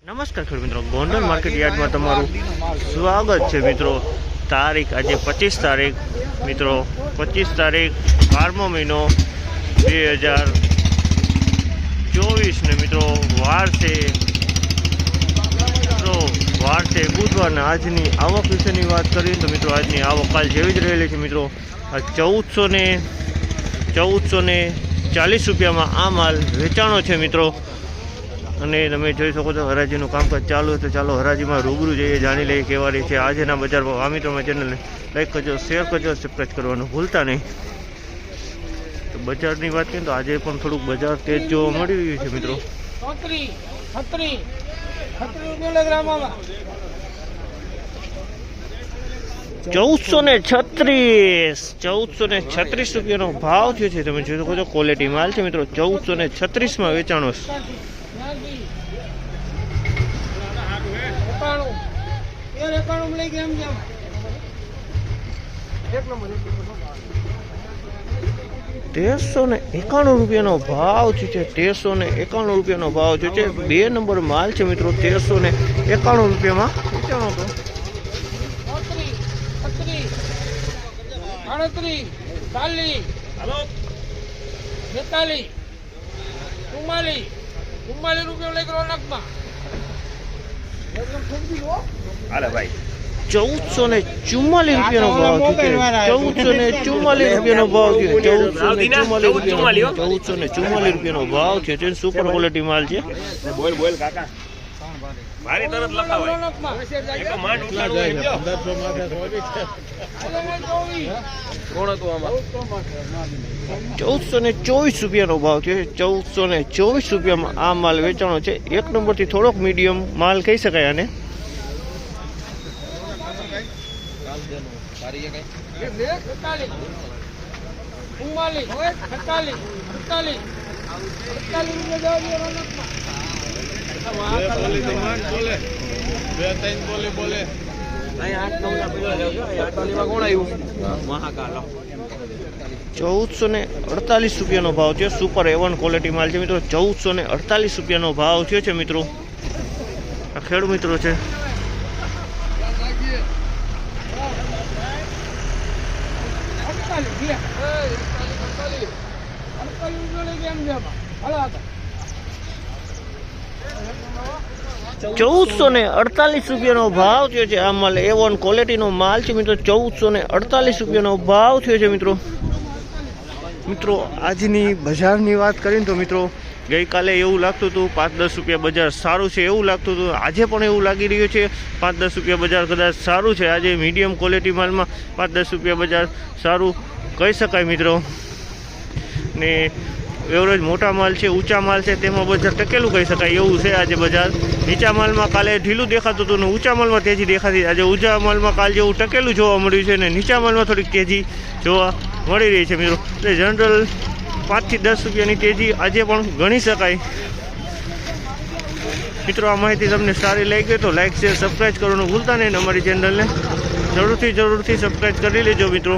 નમસ્કાર ખેડૂત મિત્રો, ગોંડલ માર્કેટ યાર્ડમાં તમારું સ્વાગત છે મિત્રો। તારીખ આજે 25 તારીખ મિત્રો, 25 તારીખ 12મો મહિનો 2024 ને મિત્રો વાર છે બુધવારના। આજની આવક વિશેની વાત કરીએ તો મિત્રો આજની આવક કાલ જેવી જ રહેલી છે મિત્રો। આ 1440 રૂપિયામાં આ માલ વેચાણો છે મિત્રો। અને તમે જોઈ શકો છો હરાજીનું કામકાજ ચાલુ છે, તો ચાલો હરાજીમાં રૂબરૂ જઈએ, જાણી લઈએ કેવા રહી છે આજના બજાર ભાવ। આ મિત્રો ચેનલને લાઈક કરજો, શેર કરજો, સબસ્ક્રાઈબ કરવાનું ભૂલતા નહીં। તો બજારની વાત કરીએ તો આજે પણ થોડુંક બજાર તેજ જોવા મળી રહ્યું છે મિત્રો। 1436 રૂપિયાનો ભાવ થયો છે। તમે જોઈ શકો છો ક્વોલિટી માલ છે મિત્રો। 1436માં વેચાણો છે। 1391 રૂપિયાનો ભાવ છે। 1391 રૂપિયાનો ભાવ છે। 2 નંબર માલ છે મિત્રો। 1391 રૂપિયામાં વેચાણો હતો। 1444 રૂપિયાનો ભાવ છે। 1444 રૂપિયાનો ભાવ છે। 1444 રૂપિયાનો ભાવ છે। સુપર ક્વોલિટી માલ છે। મારી તરત લખાવાય એક માંડ ઉતારવાય 1424 રૂપિયાનો ભાવ છે। 1424 રૂપિયામાં આ માલ વેચાણો છે। 1 નંબરથી થોડોક મીડિયમ માલ કહી શકાય આને। $1448 રૂપિયાનો ભાવ છે। સુપર A1 ક્વોલિટી માલ છે મિત્રો। 1448 રૂપિયાનો ભાવ થયો છે મિત્રો। આ ખેડૂત મિત્રો છે। $1448 રૂપિયાનો ભાવ થયો છે। આ માલ A1 ક્વોલિટીનો માલ છે મિત્રો। 1448 રૂપિયાનો ભાવ થયો છે મિત્રો। આજની બજારની વાત કરીએ તો મિત્રો ગઈકાલે એવું લાગતું હતું 5-10 રૂપિયા બજાર સારું છે એવું લાગતું હતું। આજે પણ એવું લાગી રહ્યું છે 5-10 રૂપિયા બજાર કદાચ સારું છે। આજે મીડિયમ ક્વોલિટી માલમાં 5-10 રૂપિયા બજાર સારું કહી શકાય મિત્રો। ને એવરેજ મોટા માલ છે, ઊંચા માલ છે, તેમાં બજાર ટકેલું કહી શકાય એવું છે આજે બજાર। નીચા માલમાં કાલે ઢીલું દેખાતું હતું ને ઊંચા માલમાં તેજી દેખાતી। આજે ઊંચા માલમાં કાલ જેવું ટકેલું જોવા મળ્યું છે ને નીચા માલમાં થોડીક તેજી જોવા મળી રહી છે મિત્રો। એટલે જનરલ 5 થી 10 રૂપિયાની તેજી આજે પણ ગણી શકાય મિત્રો। આ માહિતી તમને સારી લાગી તો લાઈક, શેર, સબસ્ક્રાઈબ કરવાનું ભૂલતા નહીં। અમારી ચેનલને જરૂરથી સબસ્ક્રાઈબ કરી લેજો મિત્રો।